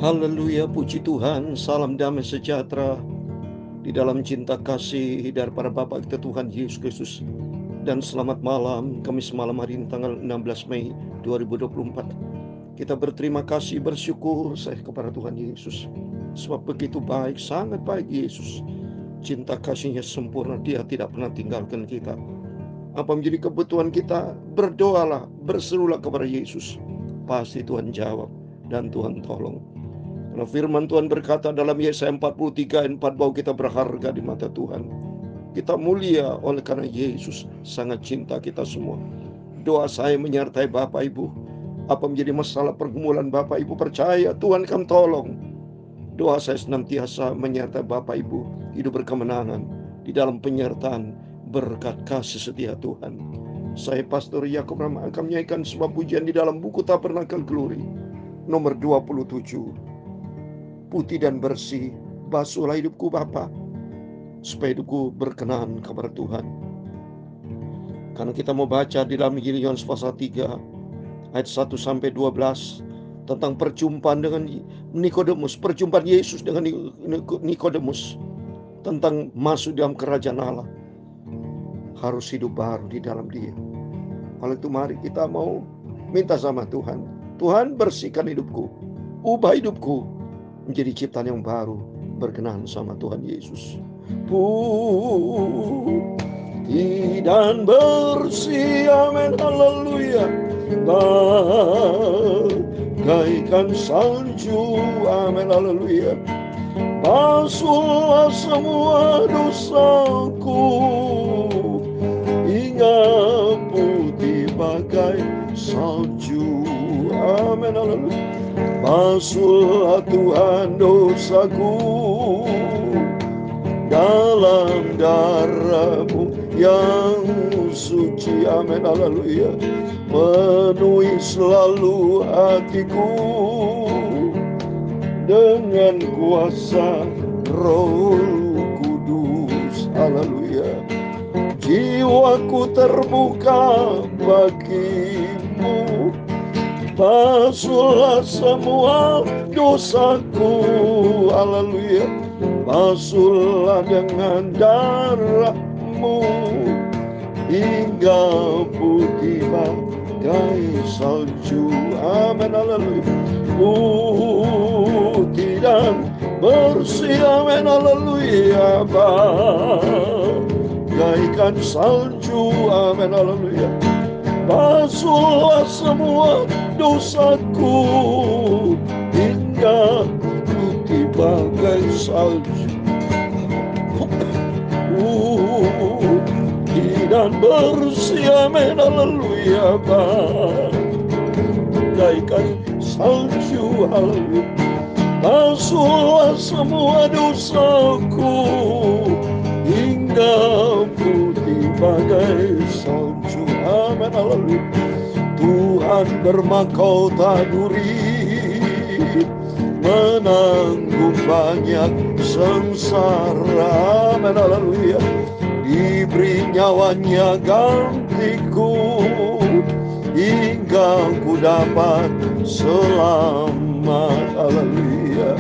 Haleluya, puji Tuhan, salam damai sejahtera di dalam cinta kasih daripada Bapa kita Tuhan Yesus Kristus. Dan selamat malam, Kamis malam hari ini tanggal 16 Mei 2024. Kita berterima kasih, bersyukur kepada Tuhan Yesus. Sebab begitu baik, sangat baik Yesus. Cinta kasihnya sempurna, Dia tidak pernah tinggalkan kita. Apa menjadi kebutuhan kita, berdoalah, berserulah kepada Yesus. Pasti Tuhan jawab dan Tuhan tolong. Karena firman Tuhan berkata dalam Yesaya 43 ayat 4 bahwa kita berharga di mata Tuhan. Kita mulia oleh karena Yesus sangat cinta kita semua. Doa saya menyertai Bapak Ibu. Apa menjadi masalah pergumulan Bapak Ibu, percaya Tuhan akan tolong. Doa saya senantiasa menyertai Bapak Ibu hidup berkemenangan di dalam penyertaan berkat kasih setia Tuhan. Saya Pastor Yakub Rama akan menyanyikan sebuah pujian di dalam buku Tabernakel Glory nomor 27. Putih dan bersih, basuhlah hidupku Bapa, supaya hidupku berkenan kepada Tuhan. Karena kita mau baca di dalam Injil Yohanes pasal 3 ayat 1 sampai 12 tentang perjumpaan dengan Nikodemus, perjumpaan Yesus dengan Nikodemus tentang masuk dalam kerajaan Allah. Harus hidup baru di dalam Dia. Kalau itu mari kita mau minta sama Tuhan. Tuhan, bersihkan hidupku, ubah hidupku menjadi ciptaan yang baru, berkenan sama Tuhan Yesus. Putih dan bersih, amin, haleluya, bagaikan salju, amin, haleluya. Basuhlah semua dosaku hingga putih bagai salju, amin, haleluya. Basuhlah Tuhan dosaku dalam darah-Mu yang suci, amin, haleluya. Penuhi selalu hatiku dengan kuasa Roh Kudus, haleluya. Jiwaku terbuka bagi-Mu. Basuhlah semua dosaku, haleluya. Basuhlah dengan darah-Mu hingga putih bagai salju, amin, haleluya. Putih dan bersih, amin, haleluya, bagaikan salju, amin, haleluya. Basuhlah semua dosaku hingga putih bagai salju. Putih dan bersih, amin, haleluya, bagaikan salju, haleluya. Basuhlah semua dosaku hingga putih bagai salju, amin, haleluya. Tuhan bermahkota duri, menanggung banyak sengsara, amin, haleluya. Diberi nyawanya gantiku hingga ku dapat selamat, haleluya.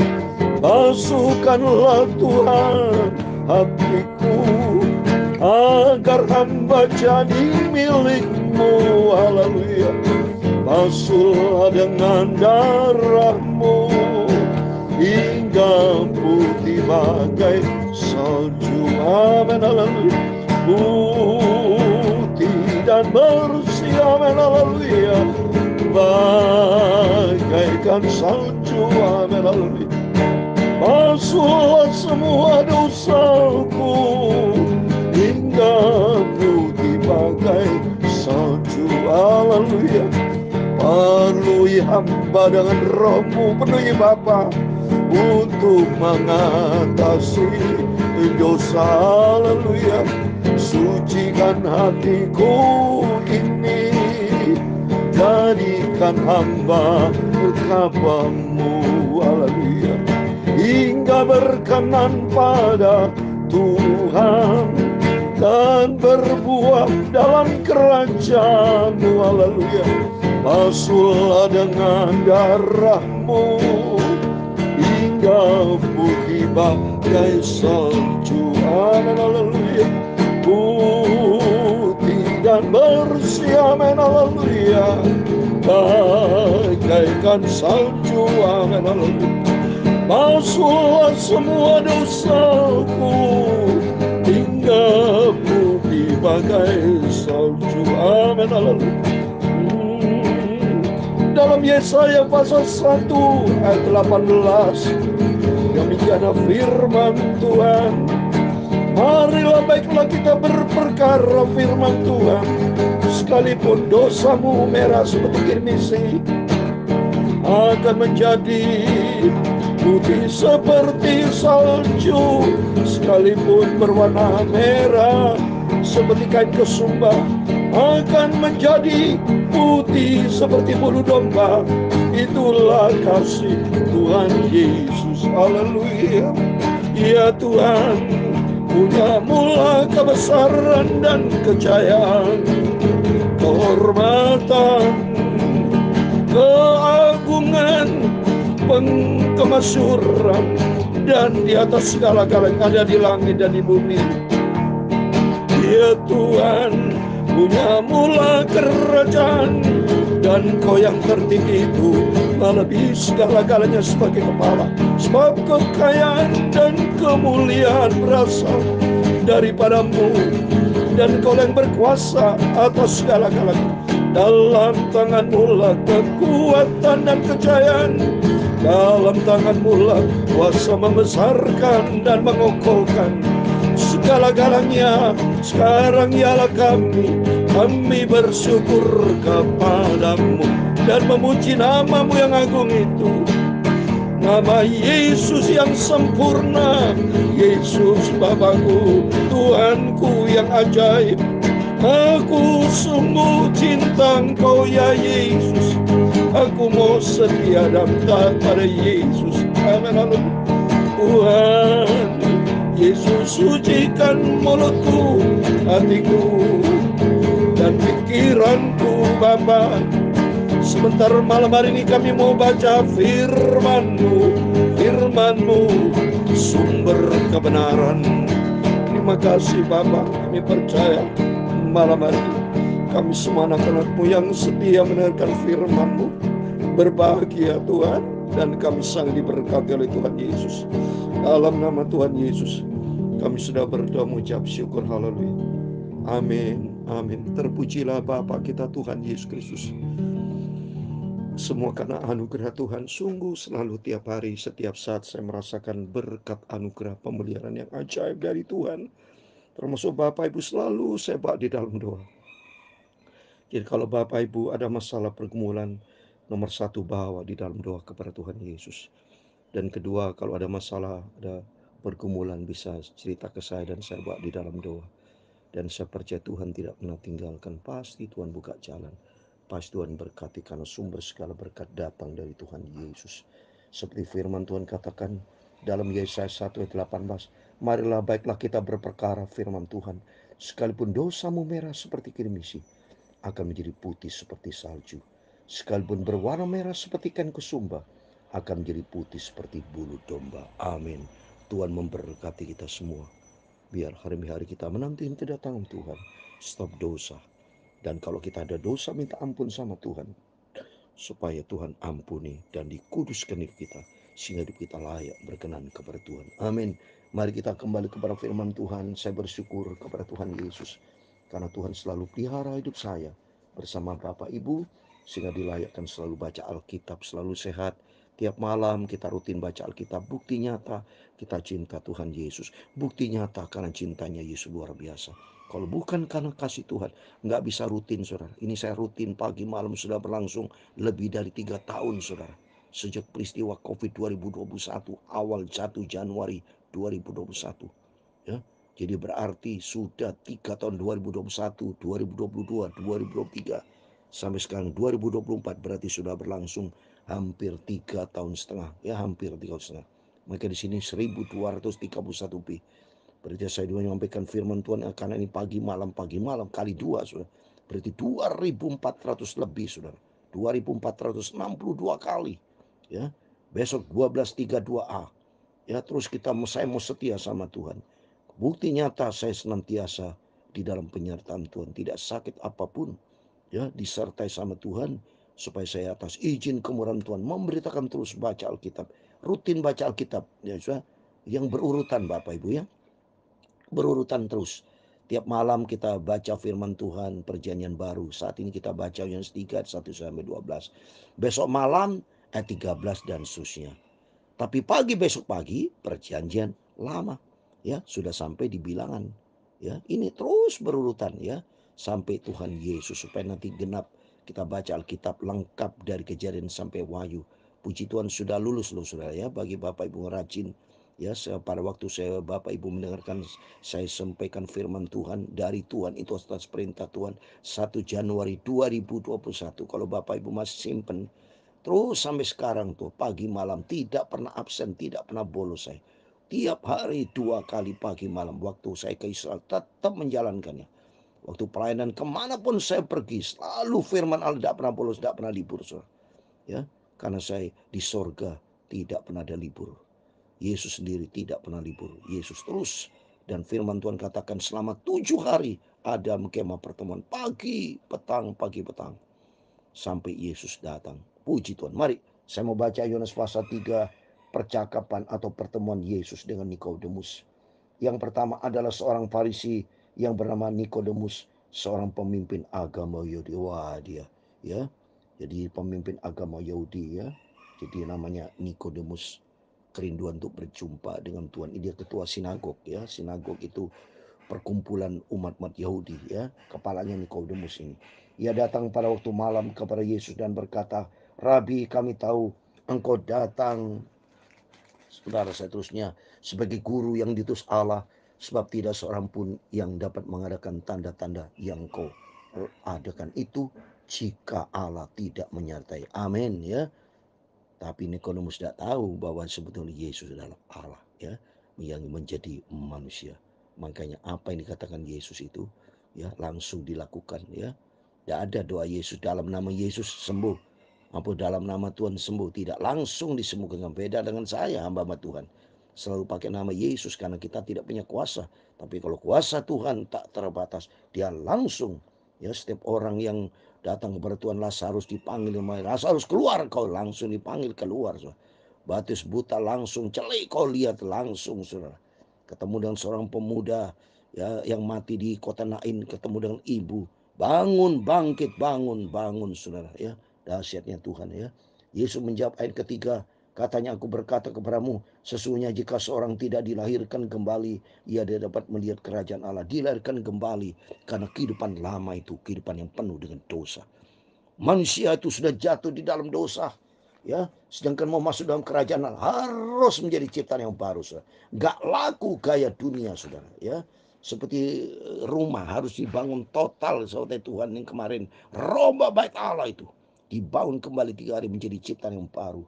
Basuhkanlah Tuhan hatiku agar hamba jadi milik-Mu, haleluya. Basuhlah dengan darah-Mu hingga putih bagai salju, amin, haleluya. Putih dan bersih, amin, haleluya, bagaikan salju, amin, haleluya. Basuhlah semua dosaku hingga putih bagai salju, haleluya. Penuhi hamba dengan Roh-Mu, penuhi Bapa untuk mengatasi dosa, haleluya. Sucikan hatiku ini, jadikan hamba kapamu, haleluya. Hingga berkenan pada Tuhan dan berbuah dalam kerajaan-Mu, haleluya. basuhlah dengan darahmu hingga putih bagai salju. Amin, haleluya. Putih dan bersih, amin, haleluya, bagaikan salju, amin, haleluya. Basuhlah semua dosaku hingga putih bagai salju, amin, haleluya. Dalam Yesaya pasal 1 ayat 18, demikian firman Tuhan. Marilah baiklah kita berperkara firman Tuhan, sekalipun dosamu merah seperti kirmisi, akan menjadi putih seperti salju. Sekalipun berwarna merah seperti kain kesumba, akan menjadi putih seperti bulu domba. Itulah kasih Tuhan Yesus. Haleluya. Ya Tuhan, punya-Mulah kebesaran dan kejayaan, kehormatan, keagungan, pengemasyuran, dan di atas segala-galanya ada di langit dan di bumi. Ya Tuhan, punya-Mulah kerajaan, dan Kau yang tertinggi itu melebihi segala-galanya sebagai kepala. Sebab kekayaan dan kemuliaan berasal daripada-Mu, dan Kau yang berkuasa atas segala-galanya. Dalam tangan-Mu lah kekuatan dan kejayaan, dalam tangan-Mu lah kuasa membesarkan dan mengokohkan segala-galanya. Sekarang ialah kami bersyukur kepada-Mu dan memuji nama-Mu yang agung itu, nama Yesus yang sempurna, Yesus Bapakku, Tuhanku yang ajaib. Aku sungguh cinta Engkau ya Yesus, aku mau setia dan taat pada Yesus. Amin. Tuhan Yesus, sucikan mulutku, hatiku, dan pikiranku Bapa. Sebentar malam hari ini kami mau baca firman-Mu, sumber kebenaran. Terima kasih Bapa, kami percaya malam hari ini kami semua anak-anak-Mu yang setia mendengarkan firman-Mu berbahagia Tuhan, dan kami sangat diberkati oleh Tuhan Yesus. Dalam nama Tuhan Yesus kami sudah berdoa mengucap syukur. Haleluya. Amin. Amin. Terpujilah Bapa kita Tuhan Yesus Kristus. Semua karena anugerah Tuhan. Sungguh selalu tiap hari, setiap saat saya merasakan berkat anugerah pemeliharaan yang ajaib dari Tuhan. Termasuk Bapak Ibu selalu saya bawa di dalam doa. Jadi kalau Bapak Ibu ada masalah pergumulan, nomor satu bawa di dalam doa kepada Tuhan Yesus. Dan kedua, kalau ada masalah, ada pergumulan, bisa cerita ke saya dan saya bawa di dalam doa. Dan saya percaya Tuhan tidak pernah tinggalkan. Pasti Tuhan buka jalan. Pasti Tuhan berkati, karena sumber segala berkat datang dari Tuhan Yesus. Seperti firman Tuhan katakan dalam Yesaya 1 ayat 18, marilah baiklah kita berperkara firman Tuhan, sekalipun dosamu merah seperti kirmisi, akan menjadi putih seperti salju. Sekalipun berwarna merah seperti kain kesumba, akan menjadi putih seperti bulu domba. Amin. Tuhan memberkati kita semua. Biar hari-hari kita menanti kedatangan Tuhan. Stop dosa. Dan kalau kita ada dosa, minta ampun sama Tuhan, supaya Tuhan ampuni dan dikuduskan hidup kita, sehingga hidup kita layak berkenan kepada Tuhan. Amin. Mari kita kembali kepada firman Tuhan. Saya bersyukur kepada Tuhan Yesus, karena Tuhan selalu pelihara hidup saya bersama Bapak Ibu, sehingga dilayakkan selalu baca Alkitab, selalu sehat. Tiap malam kita rutin baca Alkitab. Bukti nyata kita cinta Tuhan Yesus. Bukti nyata karena cintanya Yesus luar biasa. Kalau bukan karena kasih Tuhan, nggak bisa rutin saudara. Ini saya rutin pagi malam sudah berlangsung lebih dari 3 tahun saudara. Sejak peristiwa COVID 2021 awal 1 Januari 2021. Ya. Jadi berarti sudah 3 tahun, 2021, 2022, 2023. Sampai sekarang 2024, berarti sudah berlangsung hampir 3 tahun setengah. Ya, hampir 3 tahun setengah. Maka di sini 1231 pi. Berarti saya juga menyampaikan firman Tuhan, karena ini pagi malam kali 2 sudah. Berarti 2400 lebih saudara. 2462 kali. Ya, besok 1232A. Ya, terus saya mau setia sama Tuhan. Bukti nyata saya senantiasa di dalam penyertaan Tuhan, tidak sakit apapun. Ya, disertai sama Tuhan supaya saya atas izin kemurahan Tuhan memberitakan terus baca Alkitab, rutin baca Alkitab, ya, yang berurutan Bapak Ibu ya, berurutan terus. Tiap malam kita baca firman Tuhan, perjanjian baru. Saat ini kita baca Yohanes 3 1 sampai 12. Besok malam ayat 13 dan seterusnya. Tapi besok pagi perjanjian lama. Ya, sudah sampai di bilangan. Ya, ini terus berurutan ya sampai Tuhan Yesus supaya nanti genap kita baca Alkitab lengkap dari Kejadian sampai Wahyu. Puji Tuhan sudah lulus loh Saudara ya, bagi Bapak Ibu rajin. Ya, pada waktu Bapak Ibu mendengarkan saya sampaikan firman Tuhan dari Tuhan itu atas perintah Tuhan 1 Januari 2021. Kalau Bapak Ibu masih simpen terus sampai sekarang tuh pagi malam tidak pernah absen, tidak pernah bolos saya. Tiap hari 2 kali pagi malam waktu saya ke Israel tetap menjalankannya. Waktu pelayanan kemanapun saya pergi selalu firman Allah, tidak pernah bolos, tidak pernah libur. Ya, karena saya di sorga tidak pernah ada libur. Yesus sendiri tidak pernah libur. Yesus terus. Dan firman Tuhan katakan selama 7 hari ada kemah pertemuan pagi, petang, pagi, petang. Sampai Yesus datang. Puji Tuhan. Mari saya mau baca Yohanes pasal 3, percakapan atau pertemuan Yesus dengan Nikodemus. Yang pertama adalah seorang Farisi yang bernama Nikodemus, seorang pemimpin agama Yahudi. Wah, dia ya. Jadi pemimpin agama Yahudi ya. Jadi namanya Nikodemus, kerinduan untuk berjumpa dengan Tuhan. Dia ketua sinagog ya. Sinagog itu perkumpulan umat-umat Yahudi ya. Kepalanya Nikodemus ini. Ia datang pada waktu malam kepada Yesus dan berkata, "Rabi, kami tahu engkau datang," saudara saya terusnya, "sebagai guru yang diutus Allah, sebab tidak seorang pun yang dapat mengadakan tanda-tanda yang kau adakan itu jika Allah tidak menyertai." Amin ya. Tapi Nikodemus tidak tahu bahwa sebetulnya Yesus adalah Allah ya, yang menjadi manusia. Makanya apa yang dikatakan Yesus itu ya langsung dilakukan ya. Tidak ada doa Yesus dalam nama Yesus sembuh, apa dalam nama Tuhan sembuh, tidak langsung disembuhkan. Beda dengan saya hamba Tuhan. Selalu pakai nama Yesus karena kita tidak punya kuasa. Tapi kalau kuasa Tuhan tak terbatas, dia langsung ya, setiap orang yang datang kepada Tuhan, Lazarus dipanggil, Lazarus keluar, kau langsung dipanggil keluar. Batis buta langsung celik, kau lihat langsung saudara. Ketemu dengan seorang pemuda ya yang mati di kota Nain, ketemu dengan ibu, bangun, bangkit, bangun, bangun saudara ya. Dahsyatnya Tuhan ya. Yesus menjawab ayat ketiga, katanya, "Aku berkata kepadamu, sesungguhnya jika seorang tidak dilahirkan kembali, ia tidak dapat melihat kerajaan Allah." Dilahirkan kembali karena kehidupan lama itu kehidupan yang penuh dengan dosa. Manusia itu sudah jatuh di dalam dosa. Ya, sedangkan mau masuk dalam kerajaan Allah harus menjadi ciptaan yang baru, saudara. Gak laku gaya dunia, saudara. Ya, seperti rumah harus dibangun total seperti Tuhan yang kemarin rombak bait Allah itu dibangun kembali 3 hari menjadi ciptaan yang baru.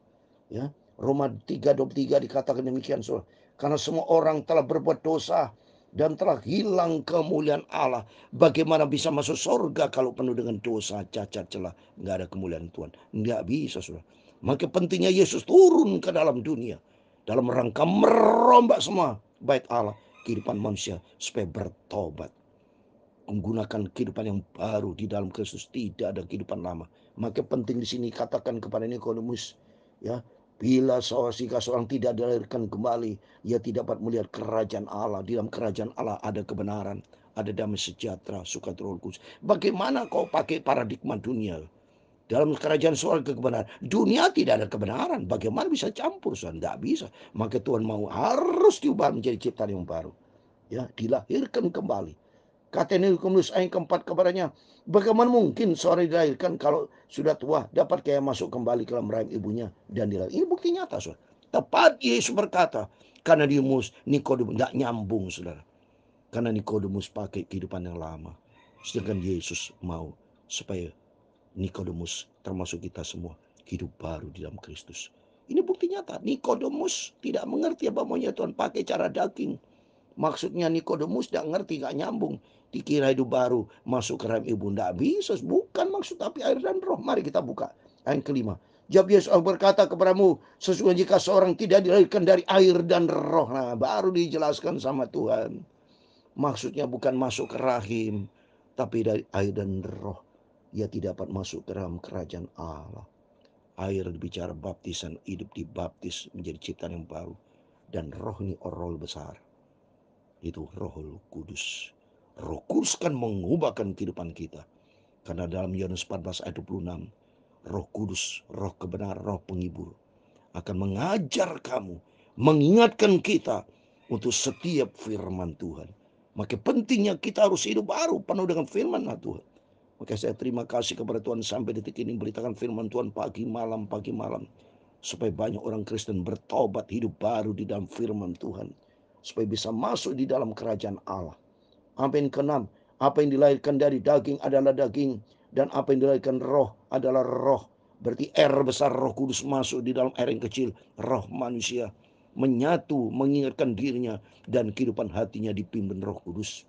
Ya, Roma 3:23 dikatakan demikian, saudara. Karena semua orang telah berbuat dosa dan telah hilang kemuliaan Allah. Bagaimana bisa masuk surga kalau penuh dengan dosa, cacat, celah, nggak ada kemuliaan Tuhan? Nggak bisa, saudara. Maka pentingnya Yesus turun ke dalam dunia dalam rangka merombak semua bait Allah, kehidupan manusia supaya bertobat, menggunakan kehidupan yang baru di dalam Kristus, tidak ada kehidupan lama. Maka penting di sini katakan kepada Nikodemus, ya, bila seorang tidak dilahirkan kembali, ia tidak dapat melihat kerajaan Allah. Di dalam kerajaan Allah ada kebenaran, ada damai sejahtera, sukacita Roh Kudus. Bagaimana kau pakai paradigma dunia? Dalam kerajaan surga kebenaran, dunia tidak ada kebenaran. Bagaimana bisa campur? Tidak bisa. Maka Tuhan mau harus diubah menjadi ciptaan yang baru. Ya, dilahirkan kembali. Kata Nikodemus ayat keempat kepadanya, "Bagaimana mungkin seorang dilahirkan kalau sudah tua dapat kayak masuk kembali ke dalam rahim ibunya dan dilahirkan?" Ini bukti nyata, saudara. Tepat Yesus berkata, karena Nikodemus tidak nyambung, saudara. Karena Nikodemus pakai kehidupan yang lama. Sedangkan Yesus mau supaya Nikodemus termasuk kita semua hidup baru di dalam Kristus. Ini bukti nyata. Nikodemus tidak mengerti apa maunya Tuhan, pakai cara daging. Maksudnya Nikodemus tidak ngerti, gak nyambung. Dikira hidup baru masuk ke rahim ibu, tidak bisa. Bukan maksud tapi air dan roh. Mari kita buka ayat kelima. Jawab Yesus berkata kepadamu, sesungguhnya jika seorang tidak dilahirkan dari air dan roh. Nah, baru dijelaskan sama Tuhan. Maksudnya bukan masuk ke rahim, tapi dari air dan roh. Ia tidak dapat masuk ke dalam kerajaan Allah. Air bicara baptisan, hidup dibaptis menjadi ciptaan yang baru. Dan roh ini roh besar. Itu Roh Kudus. Roh Kudus kan mengubahkan kehidupan kita. Karena dalam Yohanes 14 ayat 26, Roh Kudus, roh kebenaran, roh penghibur akan mengajar kamu, mengingatkan kita untuk setiap firman Tuhan. Maka pentingnya kita harus hidup baru penuh dengan firman Tuhan. Maka saya terima kasih kepada Tuhan sampai detik ini beritakan firman Tuhan pagi malam. Supaya banyak orang Kristen bertobat hidup baru di dalam firman Tuhan. Supaya bisa masuk di dalam kerajaan Allah. Apa yang keenam, apa yang dilahirkan dari daging adalah daging. Dan apa yang dilahirkan roh adalah roh. Berarti R besar Roh Kudus masuk di dalam R yang kecil. Roh manusia menyatu, mengingatkan dirinya. Dan kehidupan hatinya dipimpin Roh Kudus.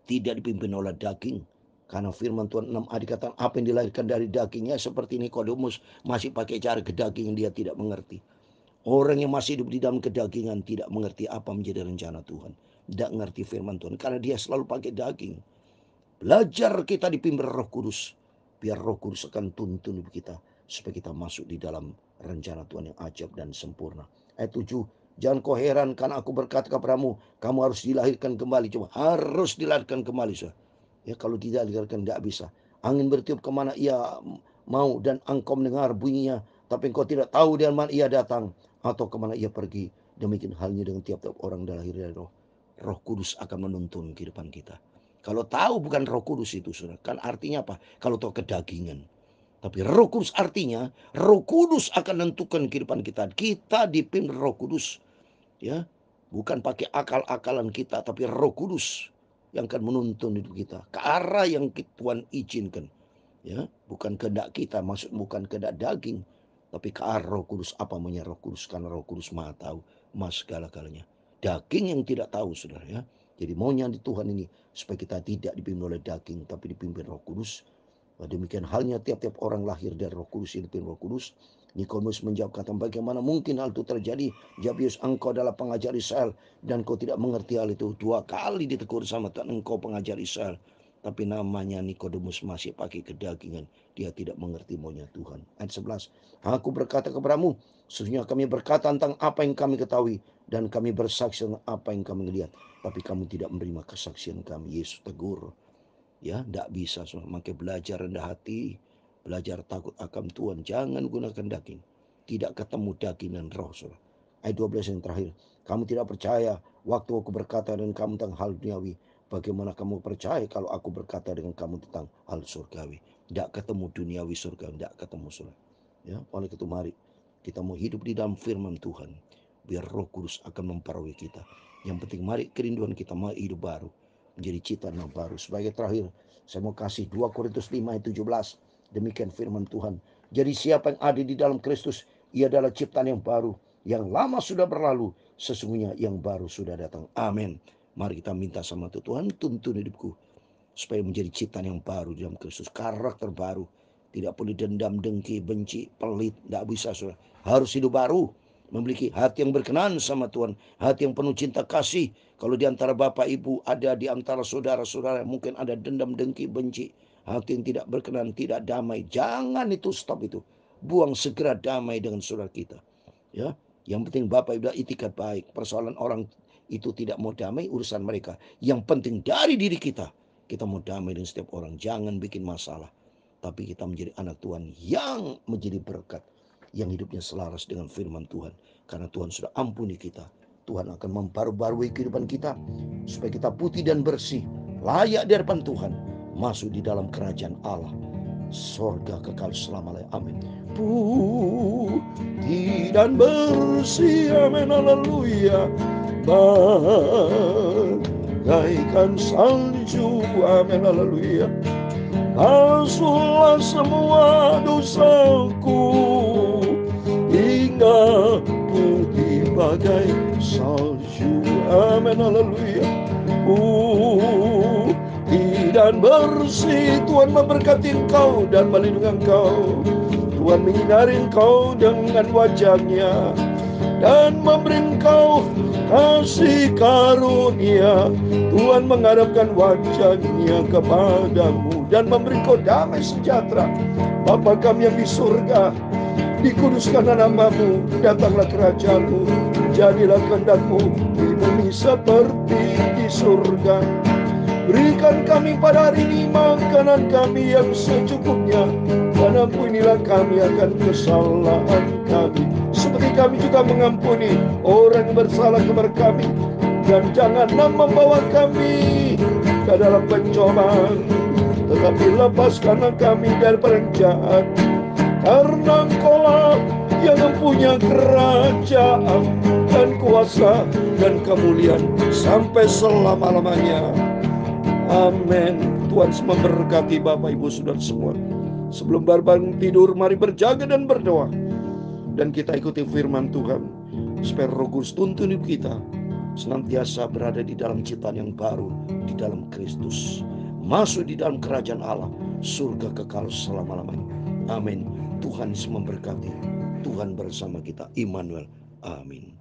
Tidak dipimpin oleh daging. Karena firman Tuhan 6a dikatakan apa yang dilahirkan dari dagingnya seperti Nikodemus masih pakai cara kedagingan, dia tidak mengerti. Orang yang masih hidup di dalam kedagingan tidak mengerti apa menjadi rencana Tuhan. Tidak mengerti firman Tuhan karena dia selalu pakai daging. Belajar kita dipimpin Roh Kudus. Biar Roh Kudus akan tuntun hidup kita supaya kita masuk di dalam rencana Tuhan yang ajaib dan sempurna. Ayat 7. Jangan kau heran karena aku berkata kepadamu, kamu harus dilahirkan kembali. Coba, harus dilahirkan kembali. Saudara. Ya, kalau tidak dilahirkan tidak bisa. Angin bertiup kemana ia mau dan engkau mendengar bunyinya, tapi engkau tidak tahu dari mana ia datang atau kemana ia pergi. Demikian halnya dengan tiap-tiap orang yang lahir dari roh. Roh Kudus akan menuntun kehidupan kita. Kalau tahu bukan Roh Kudus itu, saudara, kan artinya apa? Kalau tahu kedagingan. Tapi Roh Kudus artinya Roh Kudus akan menentukan kehidupan kita. Kita dipimpin Roh Kudus, ya, bukan pakai akal-akalan kita, tapi Roh Kudus yang akan menuntun hidup kita ke arah yang Tuhan izinkan, ya, bukan kehendak kita, maksud bukan kehendak daging, tapi ke arah Roh Kudus. Apa maunya Roh Kudus? Karena Roh Kudus Maha tahu, Maha segala-galanya. Daging yang tidak tahu, saudara, ya. Jadi maunya di Tuhan ini supaya kita tidak dipimpin oleh daging, tapi dipimpin Roh Kudus. Demikian halnya tiap-tiap orang lahir dari Roh Kudus, dipimpin Roh Kudus. Nikodemus menjawab, kata, bagaimana mungkin hal itu terjadi? Jawab Yesus, engkau adalah pengajar Israel dan kau tidak mengerti hal itu. 2 kali ditegur sama Tuhan, engkau pengajar Israel. Tapi namanya Nikodemus masih pakai kedagingan. Dia tidak mengerti maunya Tuhan. Ayat 11. Aku berkata kepadamu, sesungguhnya kami berkata tentang apa yang kami ketahui dan kami bersaksi tentang apa yang kami lihat. Tapi kamu tidak menerima kesaksian kami. Yesus tegur. Ya, tidak bisa. Maka belajar rendah hati, belajar takut akan Tuhan. Jangan gunakan daging. Tidak ketemu daging dan roh. Ayat 12 yang terakhir. Kamu tidak percaya waktu aku berkata dengan kamu tentang hal duniawi. Bagaimana kamu percaya kalau aku berkata dengan kamu tentang hal surgawi? Tidak ketemu duniawi surga. Tidak ketemu, saudara. Ya, oleh itu mari kita mau hidup di dalam firman Tuhan. Biar Roh Kudus akan memperoleh kita. Yang penting mari kerinduan kita mau hidup baru. Menjadi ciptaan yang baru. Sebagai terakhir, saya mau kasih 2 Korintus 5 ayat 17. Demikian firman Tuhan. Jadi siapa yang ada di dalam Kristus, ia adalah ciptaan yang baru. Yang lama sudah berlalu, sesungguhnya yang baru sudah datang. Amin. Mari kita minta sama Tuhan, tuntun hidupku supaya menjadi ciptaan yang baru di dalam Kristus. Karakter baru. Tidak boleh dendam, dengki, benci, pelit. Tidak bisa, saudara. Harus hidup baru. Memiliki hati yang berkenan sama Tuhan. Hati yang penuh cinta kasih. Kalau di antara bapak ibu, ada di antara saudara-saudara, mungkin ada dendam, dengki, benci. Hati yang tidak berkenan, tidak damai. Jangan itu, stop itu. Buang segera damai dengan saudara kita. Ya, yang penting bapak ibu itikat baik. Persoalan orang itu tidak mau damai, urusan mereka. Yang penting dari diri kita mau damai dengan setiap orang. Jangan bikin masalah. Tapi kita menjadi anak Tuhan yang menjadi berkat. Yang hidupnya selaras dengan firman Tuhan. Karena Tuhan sudah ampuni kita. Tuhan akan membaru-barui kehidupan kita. Supaya kita putih dan bersih. Layak di hadapan Tuhan. Masuk di dalam kerajaan Allah. Sorga kekal selamanya. Amin. Putih dan bersih. Amin. Haleluya. Bagaikan salju. Amin. Haleluya. Basuhlah semua dosaku hingga putih bagai salju. Amin, haleluya. Putih dan bersih, Tuhan memberkati engkau dan melindungi engkau. Tuhan menyinari engkau dengan wajah-Nya dan memberi engkau kasih karunia. Tuhan menghadapkan wajah-Nya kepadamu dan memberi engkau damai sejahtera. Bapa kami yang di surga, dikuduskanlah namamu, datanglah kerajaan-Mu, jadilah kehendak-Mu di bumi seperti di surga. Berikan kami pada hari ini makanan kami yang secukupnya, dan ampunilah kami akan kesalahan kami, seperti kami juga mengampuni orang yang bersalah kepada kami. Dan janganlah membawa kami ke dalam pencobaan, tetapi lepaskanlah kami daripada yang jahat. Karena Engkau-lah yang mempunyai kerajaan dan kuasa dan kemuliaan sampai selama-lamanya. Amin. Tuhan memberkati Bapak Ibu Saudara semua. Sebelum bangun tidur, mari berjaga dan berdoa, dan kita ikuti firman Tuhan, supaya Roh Kudus tuntun hidup kita senantiasa berada di dalam ciptaan yang baru di dalam Kristus, masuk di dalam kerajaan Allah, surga kekal selama-lamanya. Amin. Tuhan Yesus memberkati. Tuhan bersama kita. Immanuel. Amin.